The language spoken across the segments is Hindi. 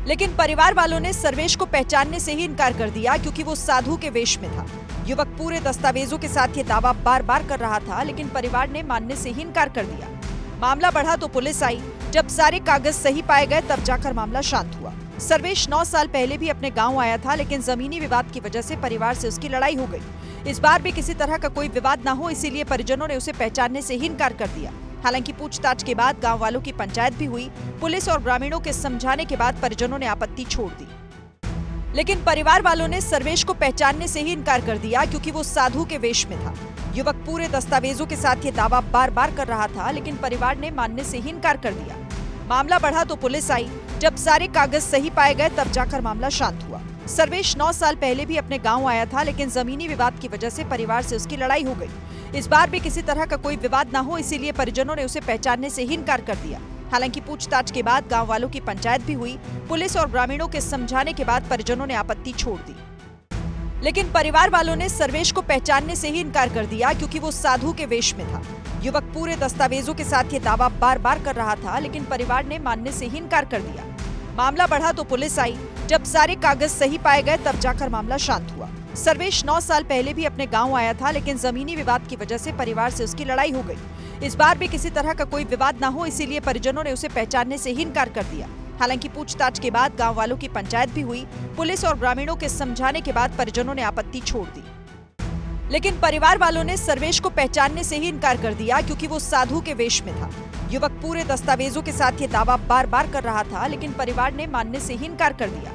लेकिन परिवार वालों ने सर्वेश को पहचानने से ही इनकार कर दिया क्योंकि वो साधु के वेश में था। युवक पूरे दस्तावेजों के साथ ये दावा बार बार कर रहा था, लेकिन परिवार ने मानने से ही इनकार कर दिया। मामला बढ़ा तो पुलिस आई। जब सारे कागज सही पाए गए तब जाकर मामला शांत हुआ। सर्वेश 9 साल पहले भी अपने गांव आया था, लेकिन जमीनी विवाद की वजह से परिवार से उसकी लड़ाई हो गई। इस बार भी किसी तरह का कोई विवाद न हो, इसीलिए परिजनों ने उसे पहचानने से ही इनकार कर दिया। हालांकि पूछताछ के बाद गांव वालों की पंचायत भी हुई। पुलिस और ग्रामीणों के समझाने के बाद परिजनों ने आपत्ति छोड़ दी, लेकिन परिवार वालों ने सर्वेश को पहचानने से ही इनकार कर दिया क्योंकि वो साधु के वेश में था। युवक पूरे दस्तावेजों के साथ ये दावा बार बार कर रहा था, लेकिन परिवार ने मानने से ही इनकार कर दिया। मामला बढ़ा तो पुलिस आई। जब सारे कागज सही पाए गए तब जाकर मामला शांत हुआ। सर्वेश 9 साल पहले भी अपने गांव आया था, लेकिन जमीनी विवाद की वजह से परिवार से उसकी लड़ाई हो गई। इस बार भी किसी तरह का कोई विवाद न हो, इसीलिए परिजनों ने उसे पहचानने से ही इनकार कर दिया। हालांकि पूछताछ के बाद गांव वालों की पंचायत भी हुई। पुलिस और ग्रामीणों के समझाने के बाद परिजनों ने आपत्ति छोड़ दी, लेकिन परिवार वालों ने सर्वेश को पहचानने से ही इनकार कर दिया क्योंकि वो साधु के वेश में था। युवक पूरे दस्तावेजों के साथ ये दावा बार बार कर रहा था, लेकिन परिवार ने मानने से ही इनकार कर दिया। मामला बढ़ा तो पुलिस आई। जब सारे कागज सही पाए गए तब जाकर मामला शांत हुआ। सर्वेश 9 साल पहले भी अपने गांव आया था, लेकिन जमीनी विवाद की वजह से परिवार से उसकी लड़ाई हो गई। इस बार भी किसी तरह का कोई विवाद न हो, इसीलिए परिजनों ने उसे पहचानने से ही इनकार कर दिया। हालांकि पूछताछ के बाद गांव वालों की पंचायत भी हुई। पुलिस और ग्रामीणों के समझाने के बाद परिजनों ने आपत्ति छोड़ दी, लेकिन परिवार वालों ने सर्वेश को पहचानने से ही इनकार कर दिया क्योंकि वो साधु के वेश में था। युवक पूरे दस्तावेजों के साथ ये दावा बार बार कर रहा था, लेकिन परिवार ने मानने से ही इनकार कर दिया।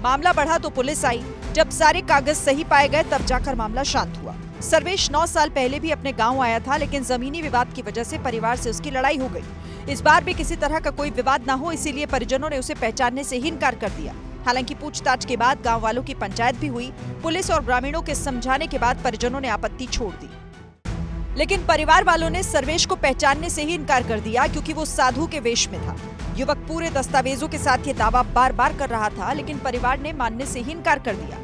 मामला बढ़ा तो पुलिस आई। जब सारे कागज सही पाए गए तब जाकर मामला शांत हुआ। सर्वेश 9 साल पहले भी अपने गांव आया था, लेकिन जमीनी विवाद की वजह से परिवार से उसकी लड़ाई हो गई। इस बार भी किसी तरह का कोई विवाद न हो, इसीलिए परिजनों ने उसे पहचानने से ही इनकार कर दिया। हालांकि पूछताछ के बाद गांव वालों की पंचायत भी हुई। पुलिस और ग्रामीणों के समझाने के बाद परिजनों ने आपत्ति छोड़ दी, लेकिन परिवार वालों ने सर्वेश को पहचानने से ही इनकार कर दिया क्योंकि वो साधु के वेश में था। युवक पूरे दस्तावेजों के साथ ये दावा बार बार कर रहा था, लेकिन परिवार ने मानने से ही इनकार कर दिया।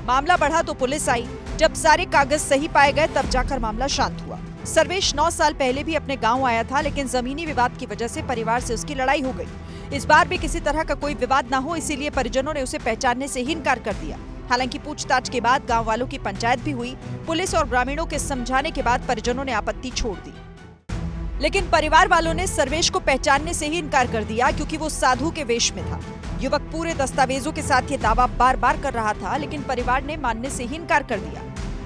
मामला बढ़ा तो पुलिस आई। जब सारे कागज सही पाए गए तब जाकर मामला शांत हुआ। सर्वेश 9 साल पहले भी अपने गांव आया था, लेकिन जमीनी विवाद की वजह से परिवार से उसकी लड़ाई हो गई। इस बार भी किसी तरह का कोई विवाद न हो, इसीलिए परिजनों ने उसे पहचानने से ही इनकार कर दिया। हालांकि पूछताछ के बाद गांव वालों की पंचायत भी हुई। पुलिस और ग्रामीणों के समझाने के बाद परिजनों ने आपत्ति छोड़ दी, लेकिन परिवार वालों ने सर्वेश को पहचानने से ही इनकार कर दिया क्योंकि वो साधु के वेश में था। युवक पूरे दस्तावेजों के साथ ये दावा बार बार कर रहा था, लेकिन परिवार ने मानने से ही इनकार कर दिया।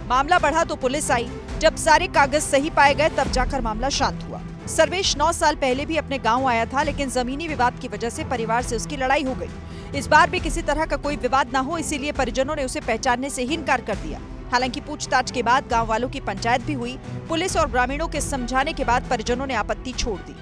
मामला बढ़ा तो पुलिस आई। जब सारे कागज सही पाए गए तब जाकर मामला शांत हुआ। सर्वेश 9 साल पहले भी अपने गांव आया था, लेकिन जमीनी विवाद की वजह से परिवार से उसकी लड़ाई हो गई। इस बार भी किसी तरह का कोई विवाद न हो, इसीलिए परिजनों ने उसे पहचानने से ही इनकार कर दिया। हालांकि पूछताछ के बाद गांव वालों की पंचायत भी हुई। पुलिस और ग्रामीणों के समझाने के बाद परिजनों ने आपत्ति छोड़ दी।